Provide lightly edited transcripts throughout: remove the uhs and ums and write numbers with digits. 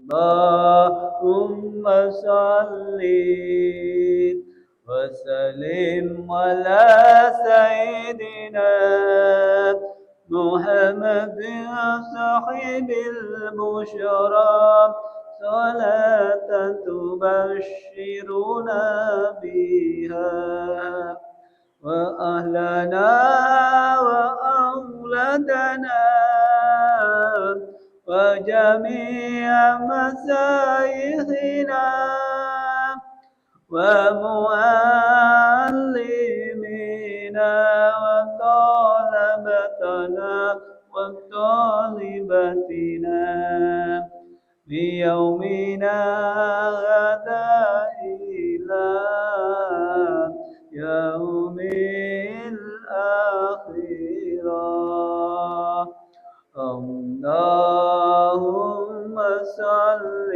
اللهم صل وسلم على سيدنا محمد صاحب البشرى صلاة تبشرنا بها وأهلنا وأولادنا وجميع مشايخنا ومعلمينا وطلبتنا وطالباتنا بيومنا هذا إلى يوم الآخرة. اللهم صل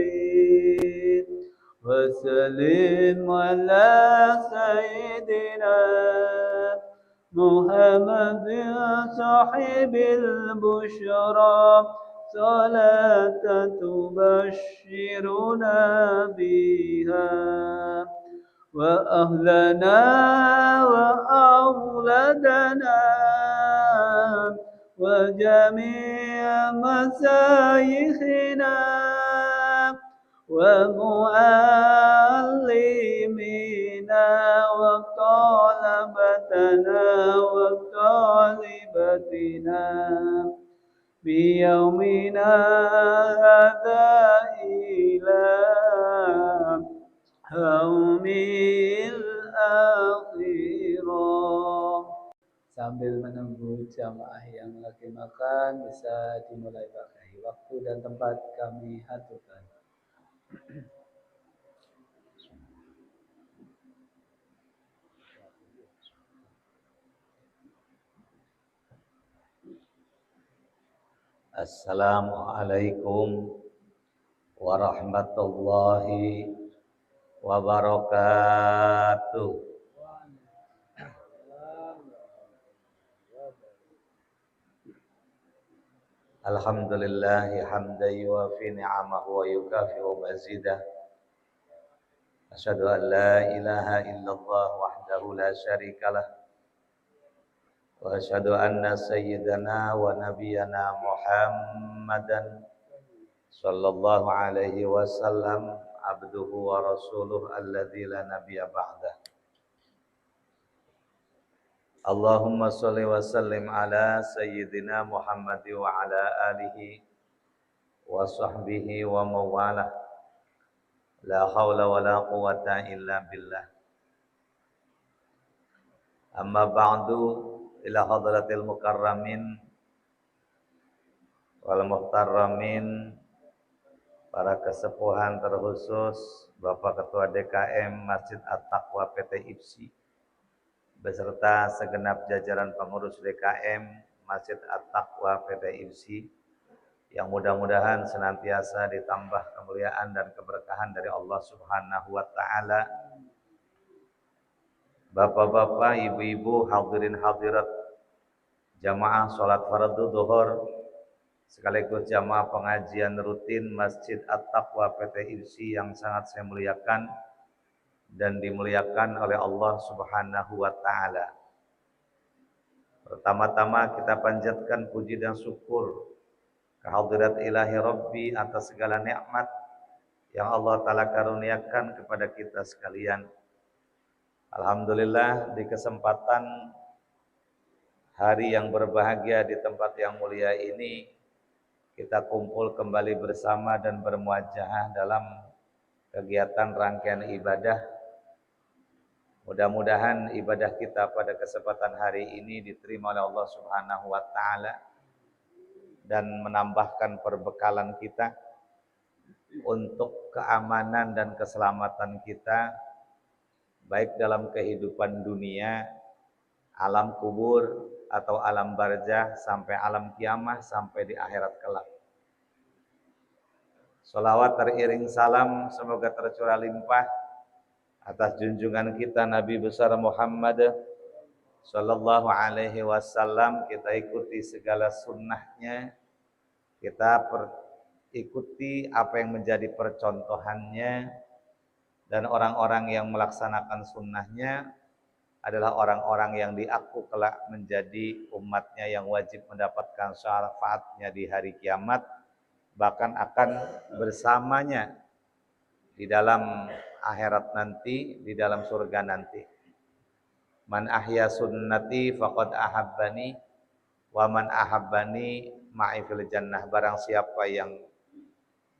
وسلم على سيدنا محمد صاحب البشرى صلاة تبشرنا بها وأهلنا وأولادنا وجميع مشايخنا ومعلمينا وطلبتنا وطالبتنا بيومنا هذا إلى يوم الآخرة. Sambil menunggu jamaah yang lagi makan bisa dimulai pakai waktu dan tempat kami aturkan. Assalamualaikum warahmatullahi wabarakatuh. Alhamdulillahi hamdan yuwafi ni'amahu wa yukafi'u mazidah. Asyhadu an la ilaha illallah wahdahu la syarikalah wa asyhadu anna sayyidana wa nabiyyana Muhammadan sallallahu alaihi wasallam abduhu wa rasuluh alladzi la nabiyya ba'dah. Allahumma sholli wa sallim ala sayyidina Muhammad wa ala alihi wa sahbihi wa mawalah. La haula wa la quwata illa billah. Amma ba'du, ila hadratil mukarramin wal muhtarramin, para kesepuhan terkhusus Bapak Ketua DKM Masjid At-Taqwa PT IFSI beserta segenap jajaran pengurus DKM Masjid At-Taqwa PT IFSI yang mudah-mudahan senantiasa ditambah kemuliaan dan keberkahan dari Allah Subhanahu wa taala. Bapak-bapak, ibu-ibu, hadirin hadirat jamaah salat fardu zuhur sekaligus jamaah pengajian rutin Masjid At-Taqwa PT IFSI yang sangat saya muliakan dan dimuliakan oleh Allah Subhanahu wa taala. Pertama-tama kita panjatkan puji dan syukur kehadirat ilahi Rabbi atas segala nikmat yang Allah taala karuniakan kepada kita sekalian. Alhamdulillah, di kesempatan hari yang berbahagia di tempat yang mulia ini kita kumpul kembali bersama dan bermuajahah dalam kegiatan rangkaian ibadah. Mudah-mudahan ibadah kita pada kesempatan hari ini diterima oleh Allah Subhanahu wa taala dan menambahkan perbekalan kita untuk keamanan dan keselamatan kita baik dalam kehidupan dunia, alam kubur atau alam barzah sampai alam kiamah sampai di akhirat kelak. Sholawat teriring salam semoga tercurah limpah atas junjungan kita Nabi besar Muhammad sallallahu alaihi wasallam. Kita ikuti segala sunnahnya, kita ikuti apa yang menjadi percontohannya, dan orang-orang yang melaksanakan sunnahnya adalah orang-orang yang diaku kelak menjadi umatnya yang wajib mendapatkan syafaatnya di hari kiamat, bahkan akan bersamanya di dalam akhirat nanti, di dalam surga nanti. Man ahya sunnati faqad ahabbani wa man ahabbani ma'i fil jannah. Barang siapa yang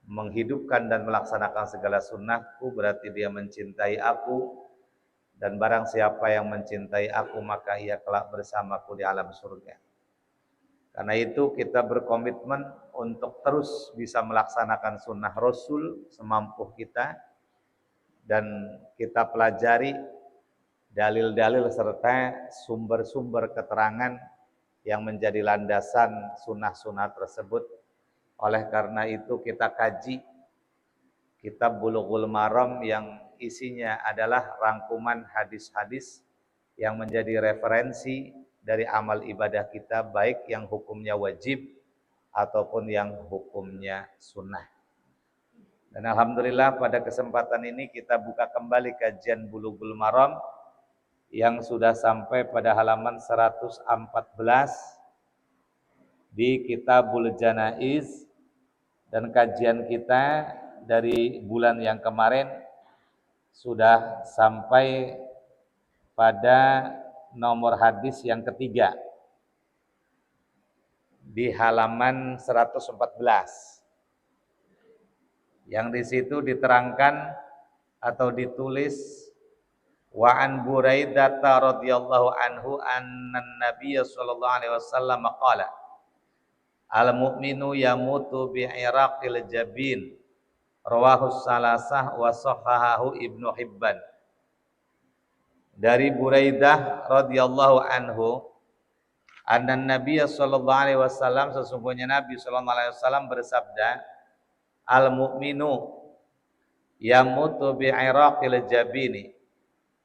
menghidupkan dan melaksanakan segala sunnahku, berarti dia mencintai aku, dan barang siapa yang mencintai aku maka ia kelak bersamaku di alam surga. Karena itu kita berkomitmen untuk terus bisa melaksanakan sunnah Rasul semampu kita, dan kita pelajari dalil-dalil serta sumber-sumber keterangan yang menjadi landasan sunnah-sunnah tersebut. Oleh karena itu kita kaji kitab Bulughul Maram yang isinya adalah rangkuman hadis-hadis yang menjadi referensi dari amal ibadah kita, baik yang hukumnya wajib ataupun yang hukumnya sunnah. Dan alhamdulillah pada kesempatan ini kita buka kembali kajian Bulughul Maram yang sudah sampai pada halaman 114 di Kitabul Janaiz, dan kajian kita dari bulan yang kemarin sudah sampai pada nomor hadis yang ketiga di halaman 114, yang di situ diterangkan atau ditulis wa an Buraidah radhiyallahu anhu annan Nabiy sallallahu alaihi wasallam qala al mu'minu yamutu bi iraqil jabin rawahu salasah wa sahahahu Ibnu Hibban. Dari Buraidah radhiyallahu anhu annan Nabiy sallallahu alaihi wasallam, sesungguhnya Nabi sallallahu alaihi wasallam bersabda, al mu'minu yamutu bi iraqil jabini,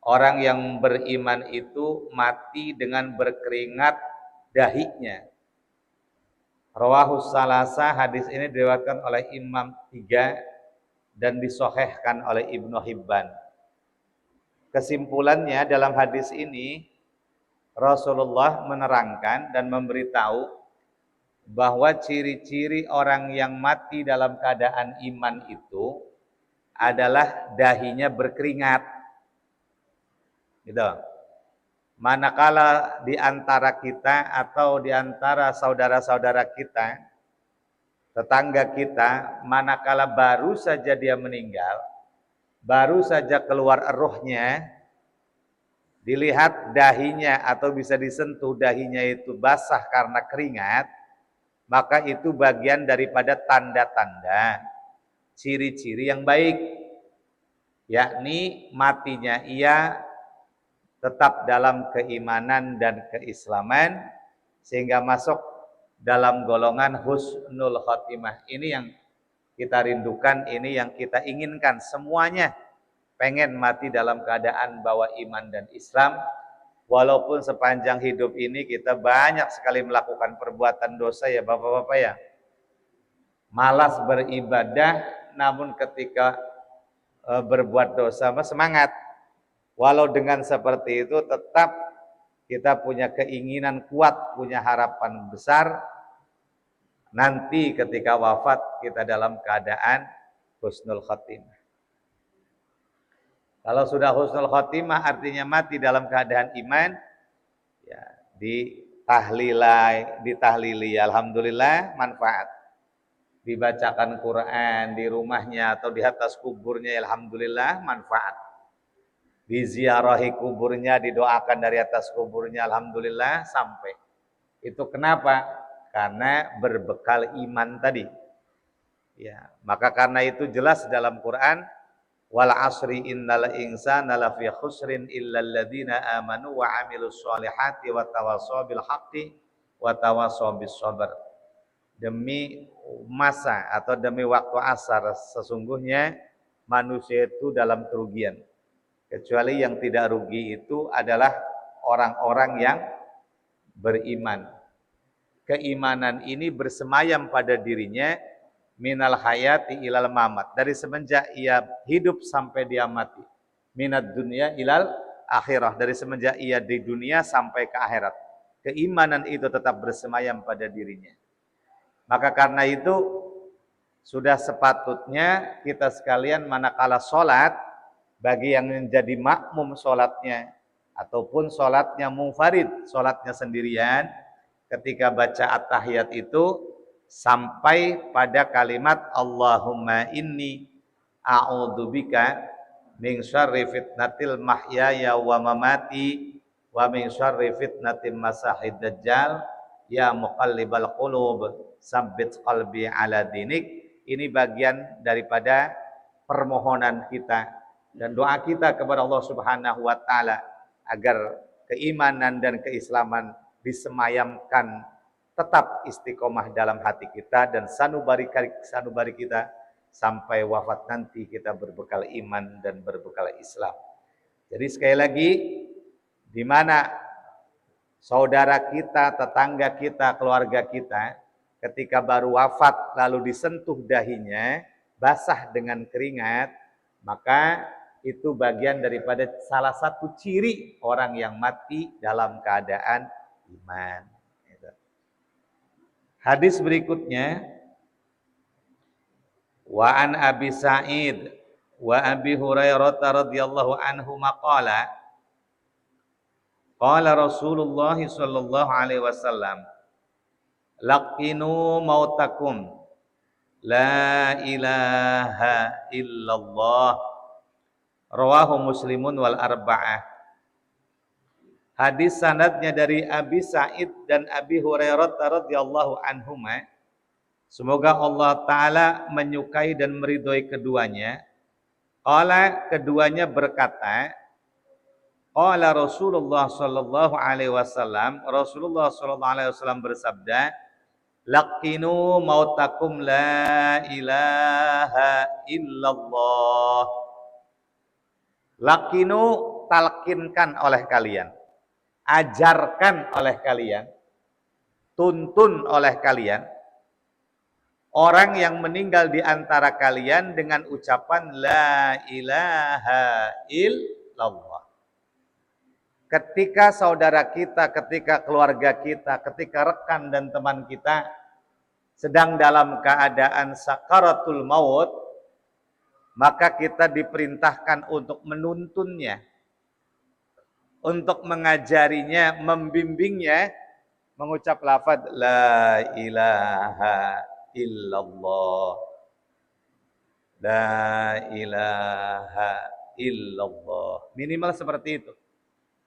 orang yang beriman itu mati dengan berkeringat dahinya. Rawahu salasa, hadis ini diriwayatkan oleh Imam 3 dan disahihkan oleh Ibnu Hibban. Kesimpulannya dalam hadis ini Rasulullah menerangkan dan memberitahu bahwa ciri-ciri orang yang mati dalam keadaan iman itu adalah dahinya berkeringat. Gitu. Manakala di antara kita atau di antara saudara-saudara kita, tetangga kita, manakala baru saja dia meninggal, baru saja keluar rohnya, dilihat dahinya atau bisa disentuh dahinya itu basah karena keringat, maka itu bagian daripada tanda-tanda ciri-ciri yang baik, yakni matinya ia tetap dalam keimanan dan keislaman sehingga masuk dalam golongan husnul khotimah. Ini yang kita rindukan, ini yang kita inginkan. Semuanya pengen mati dalam keadaan bawa iman dan Islam. Walaupun sepanjang hidup ini kita banyak sekali melakukan perbuatan dosa ya Bapak-bapak ya. Malas beribadah, namun ketika berbuat dosa semangat. Walau dengan seperti itu tetap kita punya keinginan kuat, punya harapan besar nanti ketika wafat kita dalam keadaan husnul khotimah. Kalau sudah husnul khotimah artinya mati dalam keadaan iman, ya ditahlili, alhamdulillah manfaat. Dibacakan Quran di rumahnya atau di atas kuburnya, alhamdulillah manfaat. Diziarahi kuburnya, didoakan dari atas kuburnya, alhamdulillah sampai. Itu kenapa? Karena berbekal iman tadi. Ya, maka karena itu jelas dalam Quran, wal asri innal insana lafi khusrin illal ladzina amanu wa amilus solihati wa tawassaw bil haqqi wa tawassaw bis sabr. Demi masa atau demi waktu asar sesungguhnya manusia itu dalam kerugian. Kecuali yang tidak rugi itu adalah orang-orang yang beriman. Keimanan ini bersemayam pada dirinya minal hayati ilal mamat, dari semenjak ia hidup sampai dia mati. Minad dunya ilal akhirah, dari semenjak ia di dunia sampai ke akhirat. Keimanan itu tetap bersemayam pada dirinya. Maka karena itu sudah sepatutnya kita sekalian manakala sholat, bagi yang menjadi makmum sholatnya ataupun sholatnya munfarid, sholatnya sendirian, ketika baca at-tahiyat itu sampai pada kalimat Allahumma inni a'udzubika min syarri fitnatil mahyaya wa mamati wa min syarri fitnatil masahid dajjal ya muqallibal qulub sabbit qalbi ala dinik. Ini bagian daripada permohonan kita dan doa kita kepada Allah Subhanahu wa taala agar keimanan dan keislaman disemayamkan tetap istiqomah dalam hati kita dan sanubari kita sampai wafat nanti kita berbekal iman dan berbekal Islam. Jadi sekali lagi, di mana saudara kita, tetangga kita, keluarga kita ketika baru wafat lalu disentuh dahinya basah dengan keringat, maka itu bagian daripada salah satu ciri orang yang mati dalam keadaan iman. Hadis berikutnya, wa an Abi Sa'id wa Abi Hurairah radhiyallahu anhu maqala qala Rasulullah sallallahu alaihi wasallam laqinu mautakum la ilaha illallah rawahu Muslimun wal arba'ah. Hadis sanadnya dari Abi Sa'id dan Abi Hurairah radhiyallahu anhuma. Semoga Allah taala menyukai dan meridhoi keduanya. Qala, keduanya berkata, qala Rasulullah sallallahu alaihi wasallam, Rasulullah sallallahu alaihi wasallam bersabda, laqinu mautakum la ilaha illallah. Laqinu, talkinkan oleh kalian, ajarkan oleh kalian, tuntun oleh kalian orang yang meninggal di antara kalian dengan ucapan la ilaha illallah. Ketika saudara kita, ketika keluarga kita, ketika rekan dan teman kita sedang dalam keadaan sakaratul maut, maka kita diperintahkan untuk menuntunnya, untuk mengajarinya, membimbingnya, mengucap lafaz la ilaha illallah, la ilaha illallah. Minimal seperti itu.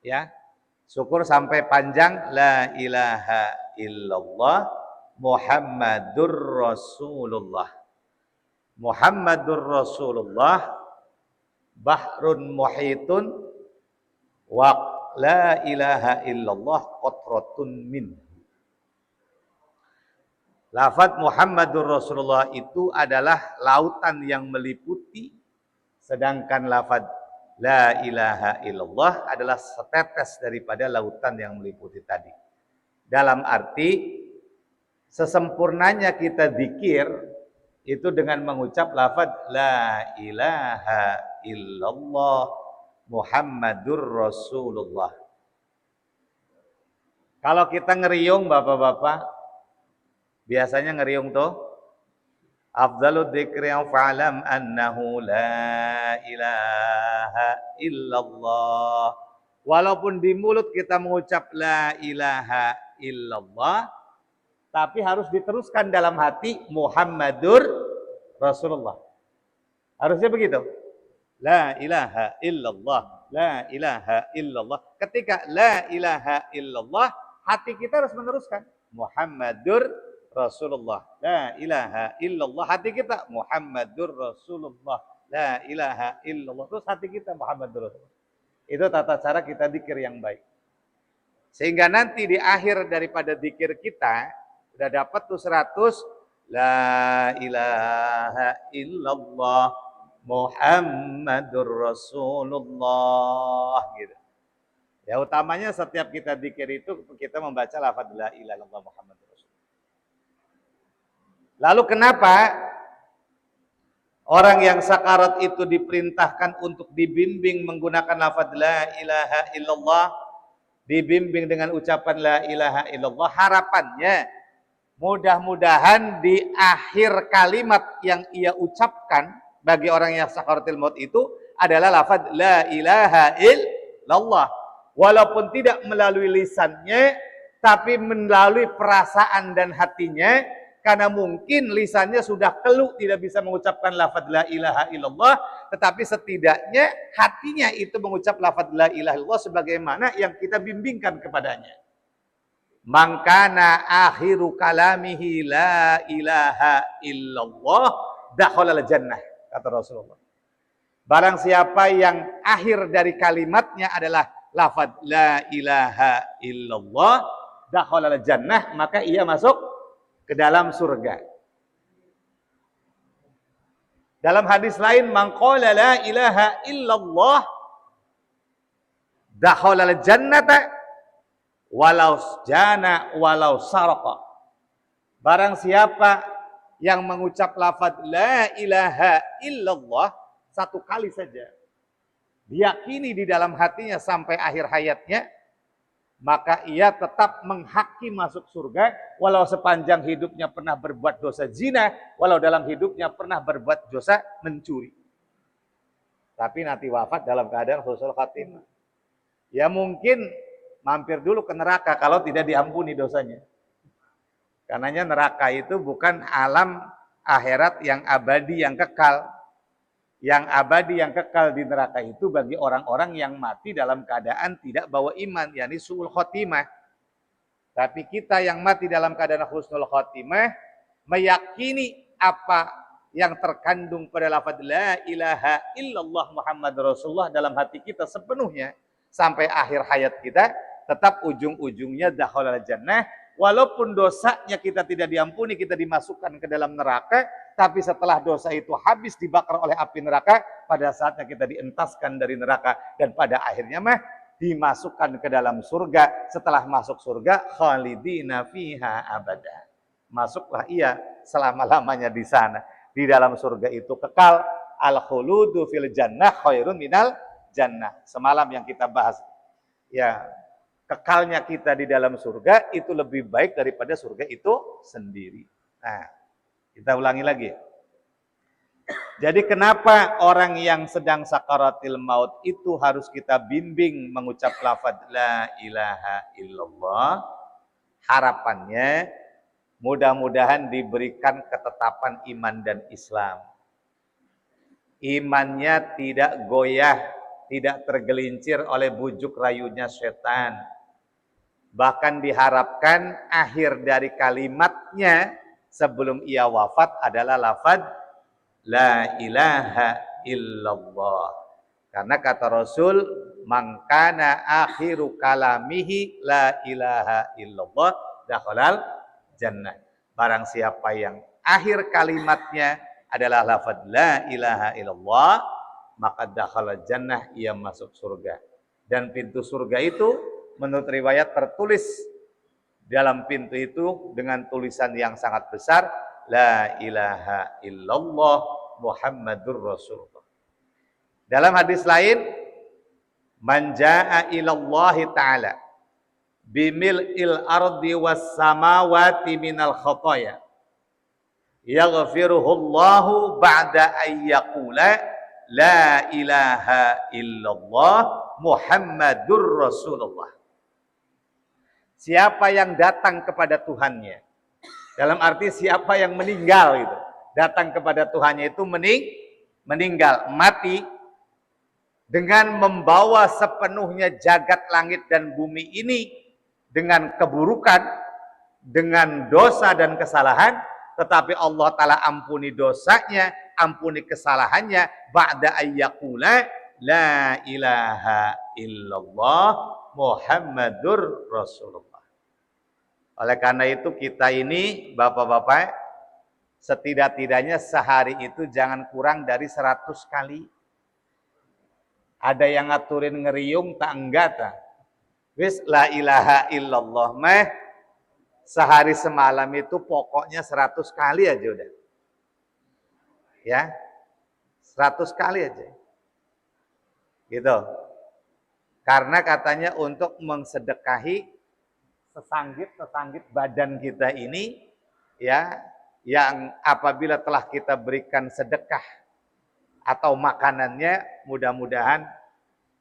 Ya, syukur sampai panjang la ilaha illallah Muhammadur Rasulullah. Muhammadur Rasulullah bahrun muhitun wa la ilaha illallah qatratun min. Lafaz Muhammadur Rasulullah itu adalah lautan yang meliputi, sedangkan lafaz la ilaha illallah adalah setetes daripada lautan yang meliputi tadi. Dalam arti sesempurnanya kita zikir itu dengan mengucap lafaz la ilaha illallah Muhammadur Rasulullah. Kalau kita ngeriung bapak-bapak, biasanya ngeriung tuh afdalud dzikri fa'lam annahu la ilaha illallah. Walaupun di mulut kita mengucap la ilaha illallah, tapi harus diteruskan dalam hati Muhammadur Rasulullah. Harusnya begitu. La ilaha illallah, la ilaha illallah. Ketika la ilaha illallah, hati kita harus meneruskan Muhammadur Rasulullah, la ilaha illallah. Hati kita Muhammadur Rasulullah, la ilaha illallah. Terus hati kita Muhammadur Rasulullah. Itu tata cara kita zikir yang baik. Sehingga nanti di akhir daripada zikir kita sudah dapat tuh 100 la ilaha illallah Muhammadur Rasulullah gitu. Ya utamanya setiap kita zikir itu kita membaca lafaz la ilaha illallah Muhammadur Rasulullah. Lalu kenapa Orang yang sakarat itu diperintahkan untuk dibimbing menggunakan lafaz la ilaha illallah, dibimbing dengan ucapan la ilaha illallah. Harapannya mudah-mudahan di akhir kalimat yang ia ucapkan bagi orang yang sakaratul maut itu adalah lafaz la ilaha illallah. Walaupun tidak melalui lisannya, tapi melalui perasaan dan hatinya, karena mungkin lisannya sudah keluh tidak bisa mengucapkan lafaz la ilaha illallah, tetapi setidaknya hatinya itu mengucap lafaz la ilaha illallah sebagaimana yang kita bimbingkan kepadanya. Mangkana akhiru kalamihi la ilaha illallah dakhalal jannah, kata Rasulullah. Barang siapa yang akhir dari kalimatnya adalah lafaz la ilaha illallah dakhalal jannah, maka ia masuk ke dalam surga. Dalam hadis lain, man qala la ilaha illallah dakhalal jannata walau jana walau saraqa. Barang siapa yang mengucap lafaz la ilaha illallah satu kali saja, diyakini di dalam hatinya sampai akhir hayatnya, maka ia tetap menghaki masuk surga walau sepanjang hidupnya pernah berbuat dosa zina, walau dalam hidupnya pernah berbuat dosa mencuri. Tapi nanti wafat dalam keadaan husnul khatimah. Ya mungkin mampir dulu ke neraka kalau tidak diampuni dosanya. Karenanya neraka itu bukan alam akhirat yang abadi, yang kekal. Yang abadi, yang kekal di neraka itu bagi orang-orang yang mati dalam keadaan tidak bawa iman, yakni su'ul khotimah. Tapi kita yang mati dalam keadaan husnul khotimah, meyakini apa yang terkandung pada lafaz la ilaha illallah Muhammad Rasulullah dalam hati kita sepenuhnya, sampai akhir hayat kita, tetap ujung-ujungnya dakhalal jannah. Walaupun dosanya kita tidak diampuni, kita dimasukkan ke dalam neraka, tapi setelah dosa itu habis dibakar oleh api neraka, pada saatnya kita dientaskan dari neraka, dan pada akhirnya dimasukkan ke dalam surga. Setelah masuk surga, khalidina fiha abada. Masuklah ia selama-lamanya di sana. Di dalam surga itu kekal. Al-khuludu fil jannah khairun minal jannah. Semalam yang kita bahas, ya, kekalnya kita di dalam surga itu lebih baik daripada surga itu sendiri. Nah, kita ulangi lagi. Jadi kenapa orang yang sedang sakaratil maut itu harus kita bimbing mengucap lafaz la ilaha illallah? Harapannya mudah-mudahan diberikan ketetapan iman dan Islam. Imannya tidak goyah, tidak tergelincir oleh bujuk rayunya setan. Bahkan diharapkan akhir dari kalimatnya sebelum ia wafat adalah lafaz la ilaha illallah. Karena kata Rasul, man kana akhiru kalamihi la ilaha illallah dakhalal jannah. Barang siapa yang akhir kalimatnya adalah lafaz la ilaha illallah, maka dakhalal jannah, ia masuk surga. Dan pintu surga itu menurut riwayat tertulis dalam pintu itu dengan tulisan yang sangat besar, la ilaha illallah Muhammadur Rasulullah. Dalam hadis lain, man jaa ilallahi ta'ala bimil'il ardi was samawati minal khataya yaghfiruhullahu ba'da ayyaqula la ilaha illallah Muhammadur Rasulullah. Siapa yang datang kepada Tuhannya, dalam arti siapa yang meninggal itu, datang kepada Tuhannya itu meninggal, mati dengan membawa sepenuhnya jagat langit dan bumi ini dengan keburukan, dengan dosa dan kesalahan, tetapi Allah Ta'ala ampuni dosanya, ampuni kesalahannya, ba'da ayyaqula la ilaha illallah Muhammadur Rasulullah. Oleh karena itu kita ini bapak-bapak, setidak-tidaknya sehari itu jangan kurang dari 100 kali. Ada yang ngaturin ngeriung tak enggak tak. Wis la ilaha illallah mah sehari semalam itu pokoknya 100 kali aja udah. Ya. 100 kali aja. Gitu. Karena katanya untuk mengsedekahi sesanggit-sesanggit badan kita ini, ya, yang apabila telah kita berikan sedekah atau makanannya, mudah-mudahan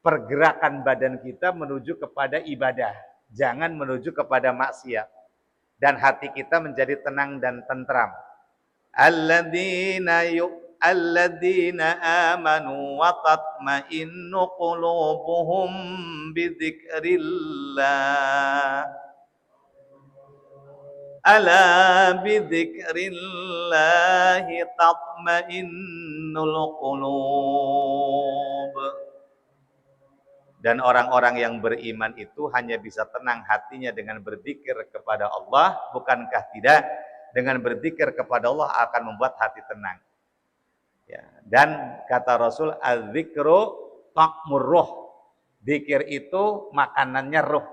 pergerakan badan kita menuju kepada ibadah, jangan menuju kepada maksiat, dan hati kita menjadi tenang dan tentram. Alladzina amanu wa tatma'innu qulubuhum bidzikrillah. Ala bidzikrillahi tatma'innul qulub. Dan orang-orang yang beriman itu hanya bisa tenang hatinya dengan berzikir kepada Allah, bukankah tidak? Dengan berzikir kepada Allah akan membuat hati tenang. Ya, dan kata Rasul, az-zikru ta'mur ruh. Zikir itu makanannya ruh.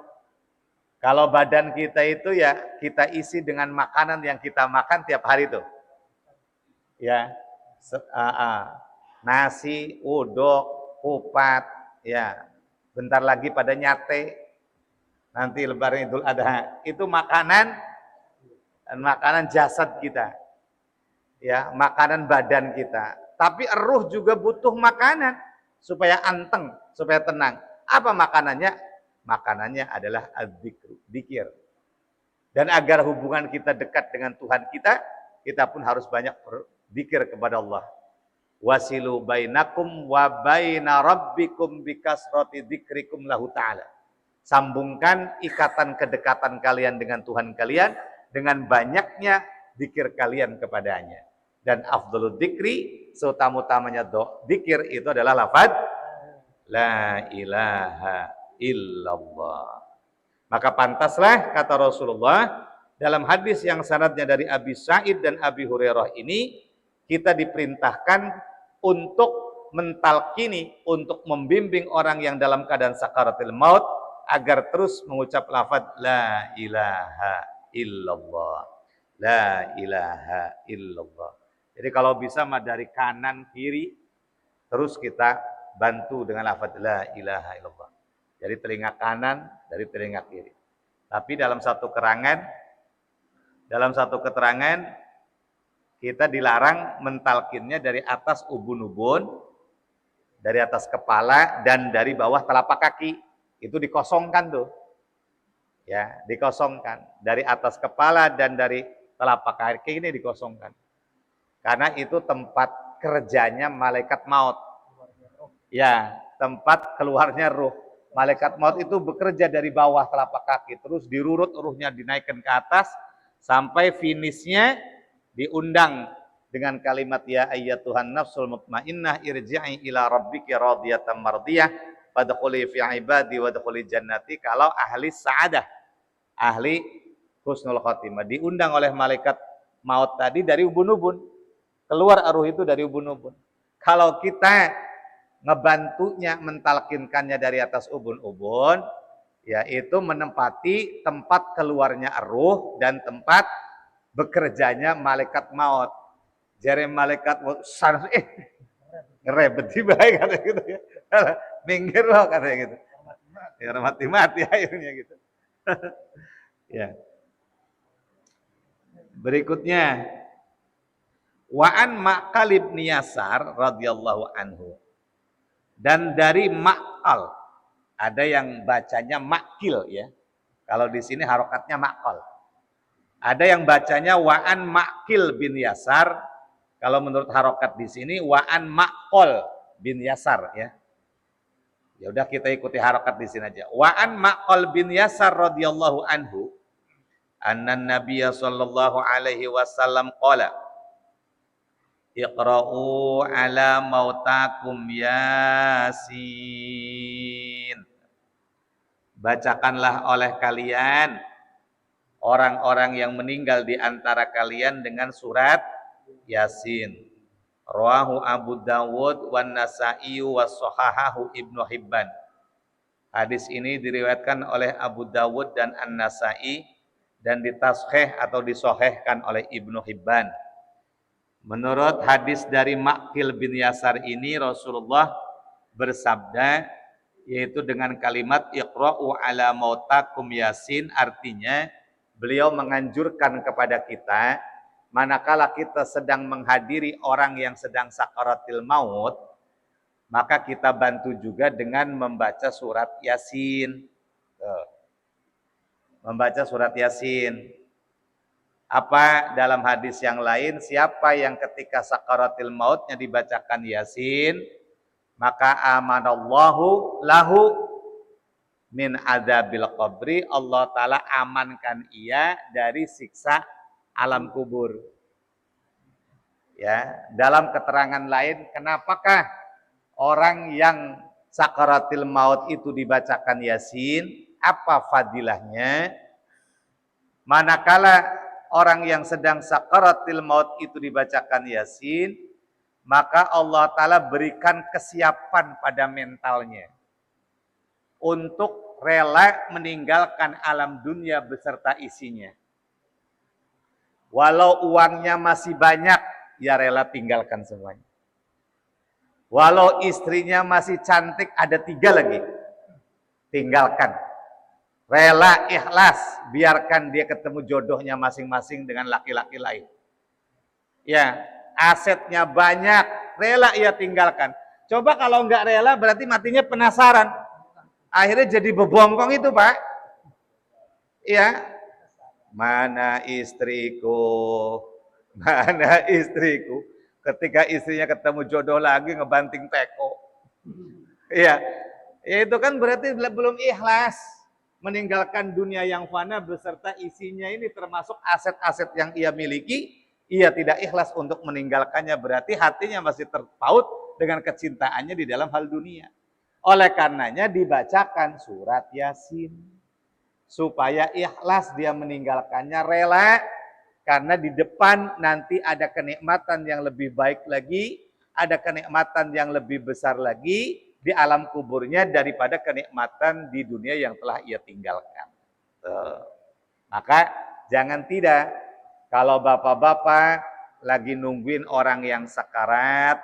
Kalau badan kita itu ya kita isi dengan makanan yang kita makan tiap hari itu. Ya, nasi, uduk, kupat, ya. Bentar lagi pada nyate, nanti lebaran Idul Adha, itu makanan jasad kita, ya, makanan badan kita. Tapi ruh juga butuh makanan supaya anteng, supaya tenang. Apa makanannya? Makanannya adalah dzikir. Dan agar hubungan kita dekat dengan Tuhan kita pun harus banyak berzikir kepada Allah. Wasilu bainakum wa baina rabbikum bikasrati dzikrikum lahu ta'ala. Sambungkan ikatan kedekatan kalian dengan Tuhan kalian dengan banyaknya zikir kalian kepadanya. Dan afdhalud dzikri, seutama-utamanya zikir itu adalah lafaz la ilaha illallah. Maka pantaslah kata Rasulullah dalam hadis yang sanadnya dari Abi Sa'id dan Abi Hurairah ini, kita diperintahkan untuk mentalkini, untuk membimbing orang yang dalam keadaan sakaratul maut agar terus mengucap lafaz la ilaha illallah. La ilaha illallah. Jadi kalau bisa mah dari kanan kiri terus kita bantu dengan lafaz la ilaha illallah. Dari telinga kanan, dari telinga kiri. Tapi dalam satu keterangan kita dilarang mentalkinnya dari atas ubun-ubun, dari atas kepala, dan dari bawah telapak kaki. Itu dikosongkan tuh. Ya, dikosongkan. Dari atas kepala dan dari telapak kaki ini dikosongkan. Karena itu tempat kerjanya malaikat maut. Ya, tempat keluarnya ruh. Malaikat maut itu bekerja dari bawah telapak kaki. Terus dirurut ruhnya, dinaikkan ke atas. Sampai finishnya diundang dengan kalimat ya ayyatuhan nafsul mutmainnah irji'i ila rabbiki radiyatan mardiyah fadkhuli fi ibadi wadkhuli jannati. Kalau ahli sa'adah, ahli husnul khotimah, diundang oleh malaikat maut tadi dari ubun-ubun, keluar ruh itu dari ubun-ubun. Kalau kita ngebantunya, mentalkinkannya dari atas ubun-ubun, yaitu menempati tempat keluarnya ruh dan tempat bekerjanya malaikat maut. Jare malaikat maut ngerebet baik katanya gitu ya. Minggir loh katanya gitu. Ya mati-mati akhirnya gitu. Ya. Berikutnya Wa'an Ma'qal ibn Yasar radhiyallahu anhu. Dan dari Ma'qal, ada yang bacanya Ma'qil ya. Kalau di sini harokatnya Ma'qal. Ada yang bacanya Wa'an Ma'qil bin Yasar. Kalau menurut harokat di sini Wa'an Ma'qal bin Yasar ya. Ya udah kita ikuti harokat di sini aja. Wa'an Ma'qal bin Yasar radhiyallahu anhu. Annan Nabiyya sallallahu alaihi wasallam qala Iqra'u ala mautakum Yasin. Bacakanlah oleh kalian orang-orang yang meninggal di antara kalian dengan surat Yasin. Rawahu Abu Dawud wan Nasa'i wa shahahahu Ibnu Hibban. Hadis ini diriwayatkan oleh Abu Dawud dan An-Nasa'i dan ditasheh atau disahihkan oleh Ibnu Hibban. Menurut hadis dari Ma'qil bin Yasar ini Rasulullah bersabda, yaitu dengan kalimat iqra'u ala mautakum yasin, artinya beliau menganjurkan kepada kita manakala kita sedang menghadiri orang yang sedang sakaratil maut, maka kita bantu juga dengan membaca surat Yasin. Membaca surat Yasin. Apa dalam hadis yang lain, siapa yang ketika sakaratil mautnya dibacakan Yasin, maka amanallahu lahu min adzabil qabri, Allah Ta'ala amankan ia dari siksa alam kubur. Ya, dalam keterangan lain, kenapakah orang yang sakaratil maut itu dibacakan Yasin? Apa fadilahnya? Manakala orang yang sedang sakaratil maut itu dibacakan Yasin, maka Allah Ta'ala berikan kesiapan pada mentalnya untuk rela meninggalkan alam dunia beserta isinya. Walau uangnya masih banyak, ya rela tinggalkan semuanya. Walau istrinya masih cantik, ada 3 lagi, tinggalkan. Rela ikhlas, biarkan dia ketemu jodohnya masing-masing dengan laki-laki lain. Ya, asetnya banyak, rela ia tinggalkan. Coba kalau enggak rela, berarti matinya penasaran. Akhirnya jadi bebongkong itu, Pak. Ya, mana istriku, mana istriku. Ketika istrinya ketemu jodoh lagi, ngebanting teko. Iya, ya itu kan berarti belum ikhlas meninggalkan dunia yang fana beserta isinya ini, termasuk aset-aset yang ia miliki. Ia tidak ikhlas untuk meninggalkannya, berarti hatinya masih terpaut dengan kecintaannya di dalam hal dunia. Oleh karenanya dibacakan surat Yasin supaya ikhlas dia meninggalkannya, rela, karena di depan nanti ada kenikmatan yang lebih baik lagi, ada kenikmatan yang lebih besar lagi di alam kuburnya daripada kenikmatan di dunia yang telah ia tinggalkan. Maka jangan tidak, kalau bapak-bapak lagi nungguin orang yang sekarat,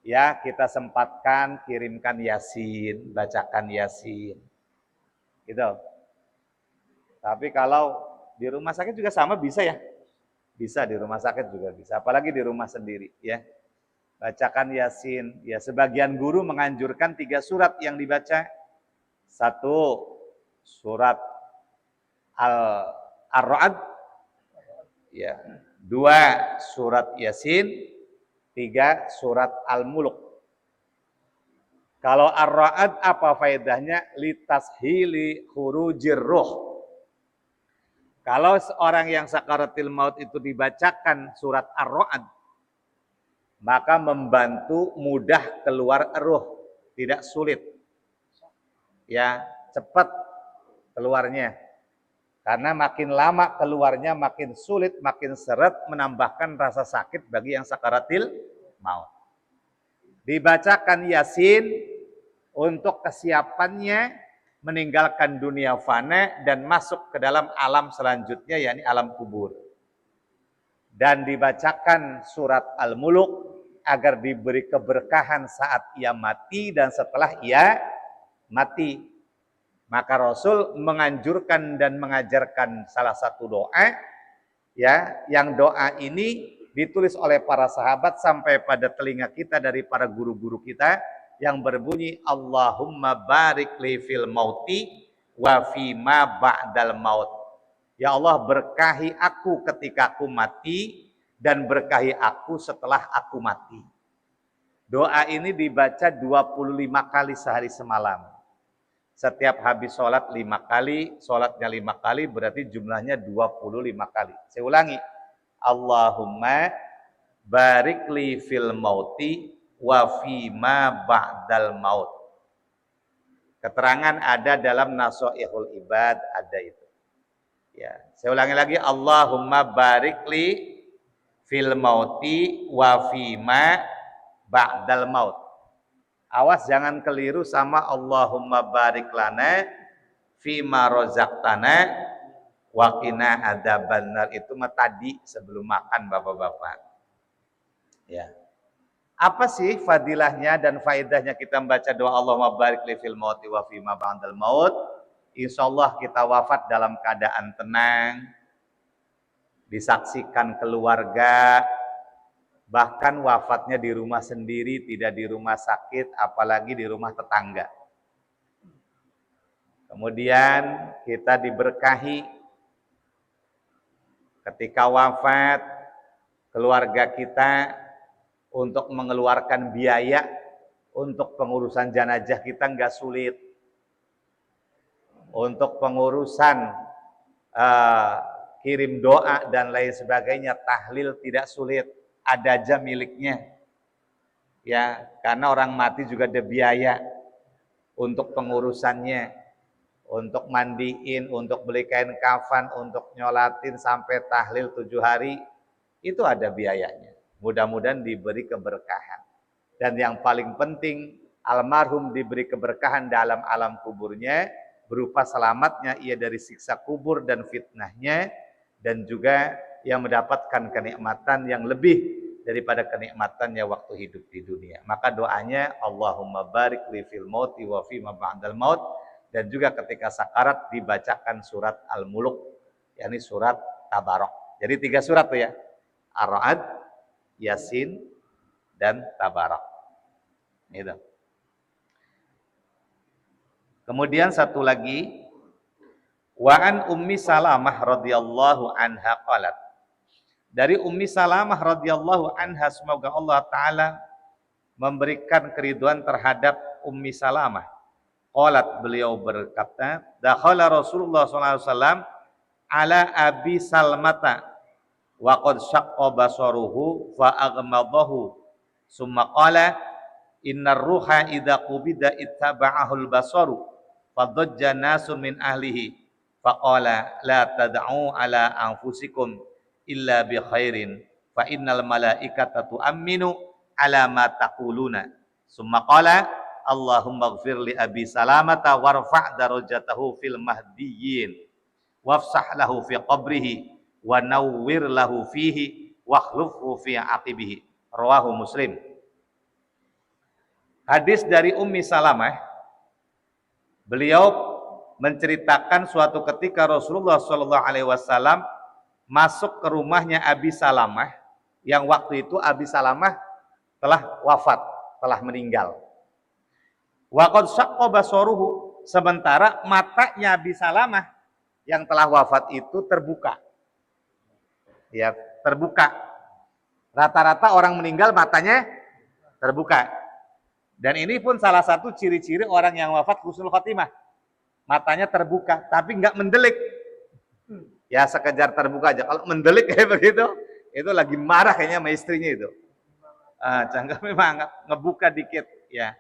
ya kita sempatkan kirimkan Yasin, bacakan Yasin. Gitu. Tapi kalau di rumah sakit juga sama bisa ya? Bisa, di rumah sakit juga bisa, apalagi di rumah sendiri ya. Bacakan Yasin. Ya, sebagian guru menganjurkan 3 surat yang dibaca. 1 surat Ar-Ra'd. Ya. 2 surat Yasin. 3 surat Al-Mulk. Kalau Ar-Ra'd apa faedahnya? Litashili khurujir ruh. Kalau seorang yang sakaratil maut itu dibacakan surat Ar-Ra'd, maka membantu mudah keluar ruh, tidak sulit. Ya, cepat keluarnya. Karena makin lama keluarnya makin sulit, makin seret, menambahkan rasa sakit bagi yang sakaratil maut. Dibacakan Yasin untuk kesiapannya meninggalkan dunia fana dan masuk ke dalam alam selanjutnya, yakni alam kubur. Dan dibacakan surat Al-Mulk agar diberi keberkahan saat ia mati dan setelah ia mati. Maka Rasul menganjurkan dan mengajarkan salah satu doa, ya, yang doa ini ditulis oleh para sahabat sampai pada telinga kita dari para guru-guru kita, yang berbunyi Allahumma barik li fil mauti wa fi ma ba'dal maut. Ya Allah, berkahi aku ketika aku mati dan berkahi aku setelah aku mati. Doa ini dibaca 25 kali sehari semalam. Setiap habis sholat 5 kali, sholatnya 5 kali, berarti jumlahnya 25 kali. Saya ulangi. Allahumma barik li fil mauti wa fi ma ba'dal maut. Keterangan ada dalam Nasoihul Ibad, ada itu. Ya, saya ulangi lagi, Allahumma barik li fil mauti wa fi ma ba'dal maut. Awas jangan keliru sama Allahumma barik lana fi ma razaqtana wa qina adzabannar, itu mah tadi sebelum makan Bapak-bapak. Ya. Apa sih fadilahnya dan faedahnya kita membaca doa Allahumma barik li fil mauti wa fi ma ba'dal maut? Insyaallah kita wafat dalam keadaan tenang, disaksikan keluarga, bahkan wafatnya di rumah sendiri, tidak di rumah sakit, apalagi di rumah tetangga. Kemudian kita diberkahi ketika wafat, keluarga kita untuk mengeluarkan biaya untuk pengurusan jenazah kita nggak sulit. Untuk pengurusan kirim doa dan lain sebagainya, tahlil tidak sulit, ada aja miliknya. Ya, karena orang mati juga ada biaya untuk pengurusannya, untuk mandiin, untuk beli kain kafan, untuk nyolatin sampai tahlil 7 hari, itu ada biayanya. Mudah-mudahan diberi keberkahan. Dan yang paling penting, almarhum diberi keberkahan dalam alam kuburnya, berupa selamatnya ia dari siksa kubur dan fitnahnya, dan juga yang mendapatkan kenikmatan yang lebih daripada kenikmatannya waktu hidup di dunia. Maka doanya, Allahumma barik li fil mauti wa fi ma ba'dal maut, dan juga ketika sakarat dibacakan surat Al-Muluk, yakni surat Tabarok. Jadi 3 surat tuh ya, Ar-Ra'd, Yasin, dan Tabarok. Gitu. Kemudian satu lagi, wa an Ummi Salamah radhiyallahu anha qalat. Dari Ummi Salamah radhiyallahu anha, semoga Allah taala memberikan keriduan terhadap Ummi Salamah. Qalat, beliau berkata, dakhala Rasulullah sallallahu alaihi wasallam ala Abi Salmata wa qad syaqqa basaruhu fa aghmadahu summa qala innar ruha idza qubida ittaba'ahul basaru fadajja nasun min ahlihi faqala la tad'u ala anfusikum illa bi khairin fa innal malaikata tu'minu ala ma taquluna summa qala Allahumma ighfir li Abi Salamata warfa' darajatahu fil mahdiyyin wafsah lahu fi qabrihi wa nawwir lahu fihi wakhlufhu fi aqibihi. Rawahu Muslim. Hadis dari Ummi Salamah, beliau menceritakan suatu ketika Rasulullah Shallallahu Alaihi Wasallam masuk ke rumahnya Abi Salamah, yang waktu itu Abi Salamah telah wafat, telah meninggal. Wa qad syaqqa basaruhu, sementara matanya Abi Salamah yang telah wafat itu terbuka. Ya, terbuka. Rata-rata orang meninggal matanya terbuka. Dan ini pun salah satu ciri-ciri orang yang wafat husnul khotimah. Matanya terbuka, tapi enggak mendelik. Ya, sekejar terbuka aja. Kalau mendelik kayak begitu, itu lagi marah kayaknya sama istrinya itu. Jangan memang ngebuka dikit, ya.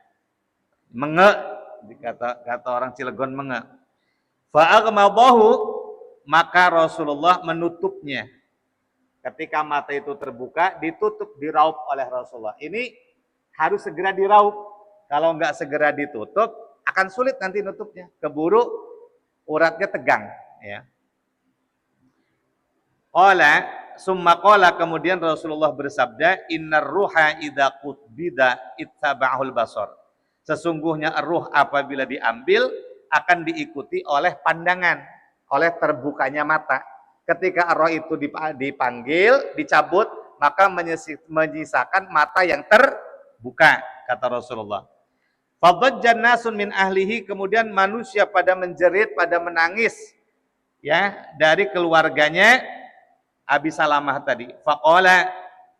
Menge, kata orang Cilegon menge. Fa'aghmadahu, maka Rasulullah menutupnya. Ketika mata itu terbuka, ditutup, diraup oleh Rasulullah. Ini harus segera diraup. Kalau enggak segera ditutup, akan sulit nanti nutupnya. Keburu uratnya tegang. Ya. Qala, summa qala, kemudian Rasulullah bersabda, innar ruha idza qutbida ittaba'ahul basar. Sesungguhnya ruh apabila diambil, akan diikuti oleh pandangan, oleh terbukanya mata. Ketika roh itu dipanggil, dicabut, maka menyisakan mata yang terbuka, kata Rasulullah. Fadajjan nasun min ahlihi, kemudian manusia pada menjerit, pada menangis, ya, dari keluarganya Abi Salamah tadi. Faqala,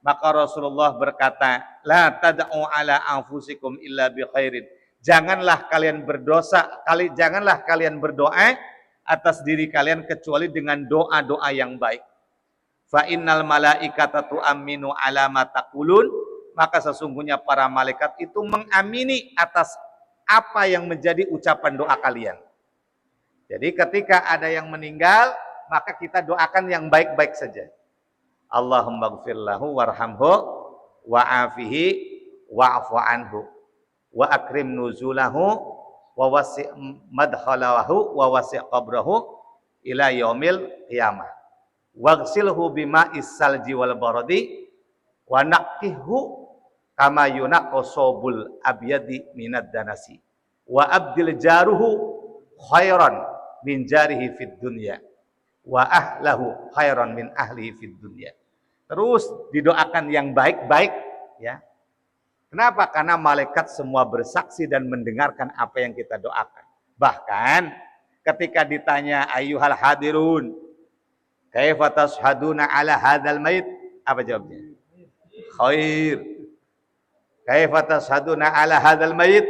maka Rasulullah berkata, la tad'u ala anfusikum illa bi khairin. Janganlah kalian janganlah kalian berdoa atas diri kalian kecuali dengan doa-doa yang baik. Fa innal malaikata tu'minu ala ma taqulun, maka sesungguhnya para malaikat itu mengamini atas apa yang menjadi ucapan doa kalian. Jadi ketika ada yang meninggal, maka kita doakan yang baik-baik saja. Allahumma ighfir lahu warhamhu wa'afihi wa'fu anhu wa akrim nuzulahu wa wasi' madkhalahu wa wasi' qabrahu ila yaumil qiyamah waghsilhu bima'is salji wal baradi wa naqihu kama yunaqqa sobul abyadi minad danasi wa abdil jaruhu khairan min jarihi fid dunya wa ahlahu khairan min ahlihi fid dunya. Terus didoakan yang baik-baik ya. Kenapa? Karena malaikat semua bersaksi dan mendengarkan apa yang kita doakan. Bahkan ketika ditanya ayyuhal hadirun kaifa tashhaduna ala hadzal mayit, apa jawabnya? Khair. Kaifa tashhaduna ala hadzal mayit?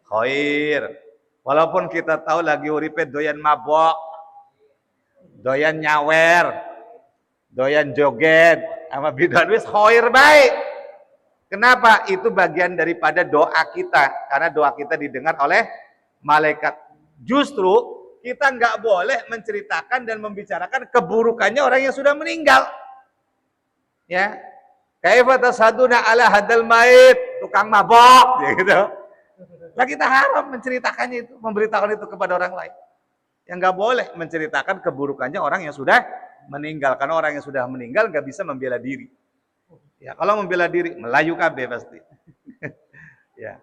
Khair. Walaupun kita tahu lagi uripe doyan mabok, doyan nyawer, doyan joget, sama bidan wis khair baik. Kenapa? Itu bagian daripada doa kita, karena doa kita didengar oleh malaikat. Justru kita nggak boleh menceritakan dan membicarakan keburukannya orang yang sudah meninggal. Ya, kaifa tashaduna ala hadal mait, tukang mabok, ya gitu. Nah, kita haram menceritakannya itu, memberitakan itu kepada orang lain. Yang nggak boleh menceritakan keburukannya orang yang sudah meninggal, karena orang yang sudah meninggal nggak bisa membela diri. Ya, kalau membela diri melayu kabeh pasti. Ya.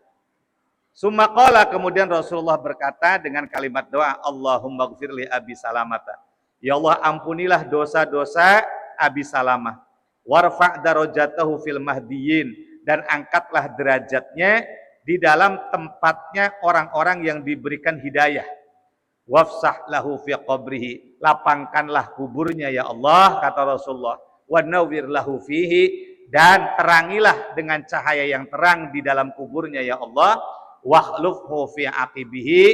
Summa qala, kemudian Rasulullah berkata dengan kalimat doa, Allahumma gfir li Abi Salamata. Ya Allah, ampunilah dosa-dosa Abi Salamah. Warfa' darajatahu fil mahdiyin, dan angkatlah derajatnya di dalam tempatnya orang-orang yang diberikan hidayah. Wafsah lahu fi qabrihi, lapangkanlah kuburnya ya Allah, kata Rasulullah. Wa nawwir lahu fihi, dan terangilah dengan cahaya yang terang di dalam kuburnya ya Allah. Wakhlufhu fi aqibihi,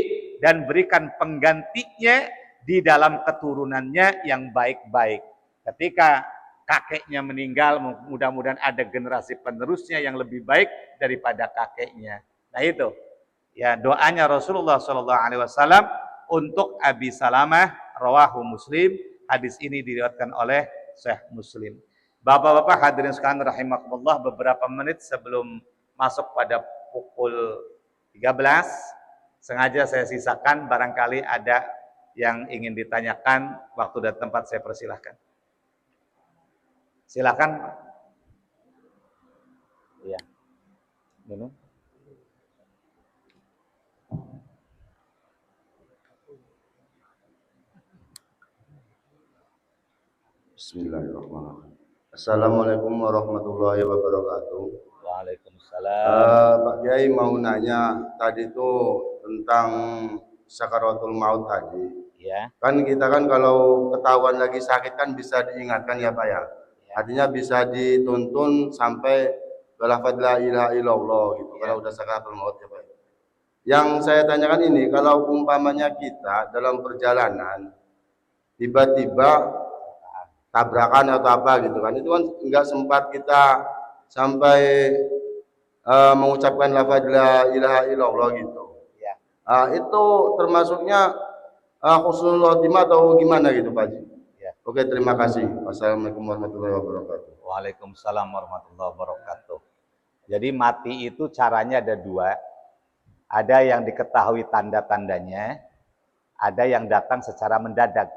dan berikan penggantinya di dalam keturunannya yang baik-baik. Ketika kakeknya meninggal, mudah-mudahan ada generasi penerusnya yang lebih baik daripada kakeknya. Nah itu ya doanya Rasulullah SAW untuk Abi Salamah, rawahu Muslim. Hadis ini diriwayatkan oleh Syekh Muslim. Bapak-bapak hadirin sekalian rahimakumullah, beberapa menit sebelum masuk pada pukul 13, sengaja saya sisakan, barangkali ada yang ingin ditanyakan, waktu dan tempat saya persilahkan. Silakan. Iya. Minum. Bismillahirrahmanirrahim. Assalamualaikum warahmatullahi wabarakatuh. Waalaikumsalam. Pak Kiai mau nanya tadi itu tentang sakaratul maut tadi. Ya. Kan kita kan kalau ketahuan lagi sakit kan bisa diingatkan ya Pak ya. Artinya bisa dituntun sampai ke lafaz la ilaha illallah gitu. Kalau udah sakaratul maut ya Pak. Yang saya tanyakan ini, kalau umpamanya kita dalam perjalanan tiba-tiba tabrakan atau apa gitu kan, itu kan nggak sempat kita sampai mengucapkan lafaz la ilaha illallah gitu. Ya. Itu termasuknya husnul khotimah atau gimana gitu Pak Haji? Ya. Oke, terima kasih. Wassalamualaikum warahmatullahi wabarakatuh. Waalaikumsalam warahmatullahi wabarakatuh. Jadi mati itu caranya ada dua. Ada yang diketahui tanda-tandanya, ada yang datang secara mendadak.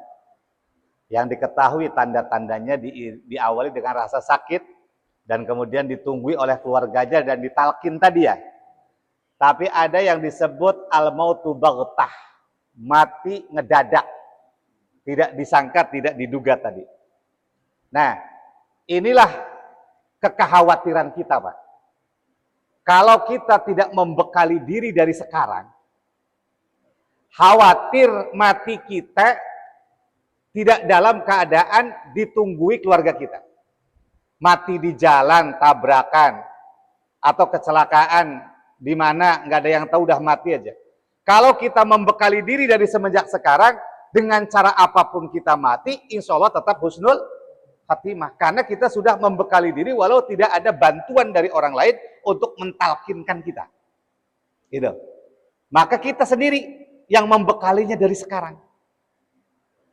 Yang diketahui tanda-tandanya diawali dengan rasa sakit dan kemudian ditunggui oleh keluarganya dan ditalkin tadi ya. Tapi ada yang disebut al-mautu baghtah, mati ngedadak, tidak disangka, tidak diduga tadi. Nah, inilah kekhawatiran kita, Pak. Kalau kita tidak membekali diri dari sekarang, khawatir mati kita tidak dalam keadaan ditunggui keluarga kita. Mati di jalan, tabrakan, atau kecelakaan, di mana nggak ada yang tahu udah mati aja. Kalau kita membekali diri dari semenjak sekarang, dengan cara apapun kita mati, insya Allah tetap husnul khatimah. Karena kita sudah membekali diri walau tidak ada bantuan dari orang lain untuk mentalkinkan kita. Gitu. Maka kita sendiri yang membekalinya dari sekarang.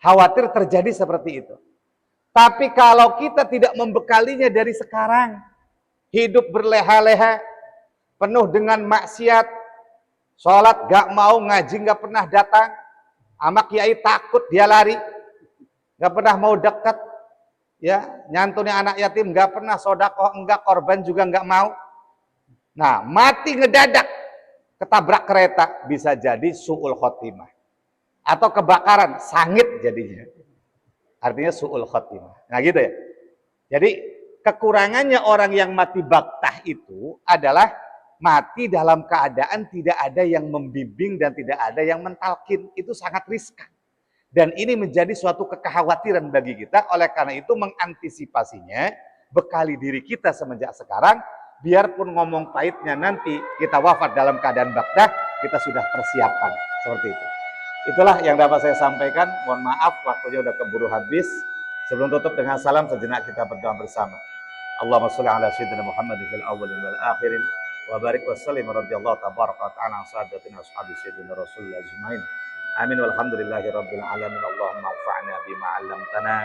Khawatir terjadi seperti itu. Tapi kalau kita tidak membekalinya dari sekarang, hidup berleha-leha, penuh dengan maksiat, sholat gak mau, ngaji gak pernah datang, sama kiai takut dia lari, gak pernah mau dekat, Ya, nyantuni anak yatim nggak pernah, sodakoh enggak, korban juga nggak mau. Nah, mati ngedadak, ketabrak kereta, bisa jadi su'ul khotimah. Atau kebakaran, sangit jadinya. Artinya su'ul khotimah. Nah gitu ya. Jadi kekurangannya orang yang mati baktah itu adalah mati dalam keadaan tidak ada yang membimbing dan tidak ada yang mentalkin. Itu sangat riskan. Dan ini menjadi suatu kekhawatiran bagi kita. Oleh karena itu mengantisipasinya, bekali diri kita semenjak sekarang, biarpun ngomong pahitnya nanti kita wafat dalam keadaan baktah, kita sudah persiapan. Seperti itu. Itulah yang dapat saya sampaikan. Mohon maaf waktunya udah keburu habis. Sebelum tutup dengan salam, sejenak kita berdoa bersama. Allahumma sholli ala sayyidina Muhammadin fil awwalin wal akhirin wa barik wa sallim radhiyallahu tabaraka wa ta'ala an sadatina ashabi sayyidina Rasulullah ajmain. Amin walhamdulillahi rabbil alamin. Allahumma anfa'na bima 'allamtana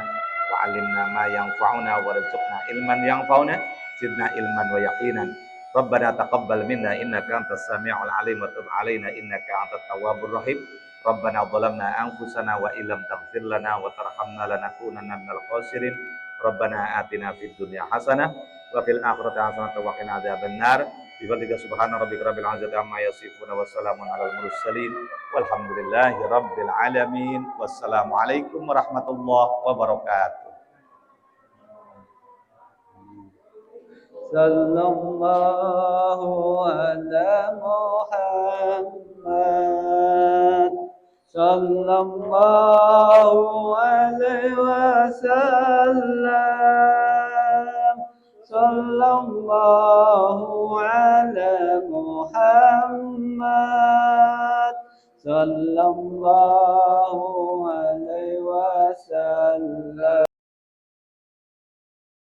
wa 'allimna ma yanfa'una warzuqna ilman yanfa'una zidna ilman wa yaqinan. Rabbana taqabbal minna innaka antas sami'ul 'alim wa tub 'alaina innaka antat tawwabur rahim. Rabbana dhalamna anfusana wa illam taghfir lana wa tarhamna lanakunanna minal khasirin. Rabbana atina fid dunya hasanah wa fil akhirati hasanah wa qina adzabannar. Bifadlika subhana rabbika rabbil izzati amma yasifun wa salamun alal mursalin walhamdulillahi rabbil alamin. Wassalamu alaikum warahmatullahi wabarakatuh. Sallallahu ala Muhammad, sallallahu alaihi wasallam, sallallahu ala Muhammad, sallallahu alaihi wasallam.